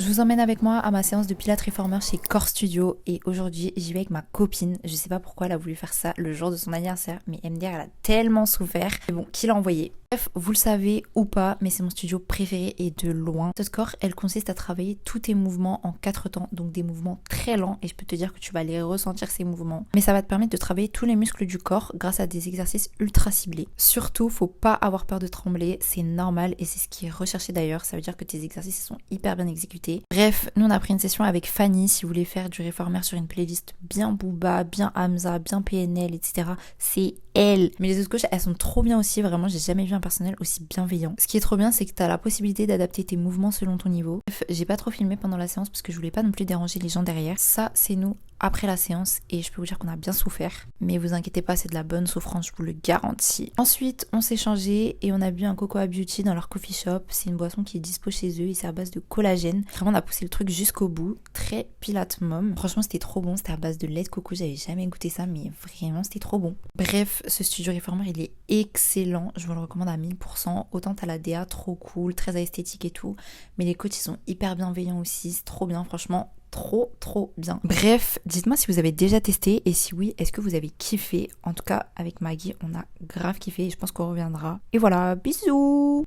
Je vous emmène avec moi à ma séance de Pilates Reformer chez Core Studio et aujourd'hui j'y vais avec ma copine. Je sais pas pourquoi elle a voulu faire ça le jour de son anniversaire, mais MDR elle a tellement souffert. Mais bon, qui l'a envoyé? Bref, vous le savez ou pas, mais c'est mon studio préféré et de loin. Cette Core, elle consiste à travailler tous tes mouvements en 4 temps, donc des mouvements très lents et je peux te dire que tu vas les ressentir ces mouvements. Mais ça va te permettre de travailler tous les muscles du corps grâce à des exercices ultra ciblés. Surtout, faut pas avoir peur de trembler, c'est normal et c'est ce qui est recherché d'ailleurs. Ça veut dire que tes exercices sont hyper bien exécutés. Bref, nous on a pris une session avec Fanny. Si vous voulez faire du Reformer sur une playlist bien Booba, bien Hamza, bien PNL, etc., c'est elle. Mais les autres coachs, elles sont trop bien aussi, vraiment, j'ai jamais vu un personnel aussi bienveillant. Ce qui est trop bien, c'est que t'as la possibilité d'adapter tes mouvements selon ton niveau. Bref, j'ai pas trop filmé pendant la séance parce que je voulais pas non plus déranger les gens derrière. Ça, c'est nous après la séance et je peux vous dire qu'on a bien souffert. Mais vous inquiétez pas, c'est de la bonne souffrance, je vous le garantis. Ensuite, on s'est changé et on a bu un Cocoa Beauty dans leur coffee shop. C'est une boisson qui est dispo chez eux et c'est à base de collagène. Vraiment, on a poussé le truc jusqu'au bout. Très Pilate Mom. Franchement, c'était trop bon. C'était à base de lait de coco. J'avais jamais goûté ça, mais vraiment, c'était trop bon. Bref, ce studio Reformer, il est excellent. Je vous le recommande à 1000%. Autant t'as la DA, trop cool, très esthétique et tout. Mais les coachs, ils sont hyper bienveillants aussi. C'est trop bien, franchement. Trop bien. Bref, dites-moi si vous avez déjà testé et si oui, est-ce que vous avez kiffé? En tout cas, avec Maggie, on a grave kiffé et je pense qu'on reviendra. Et voilà, bisous!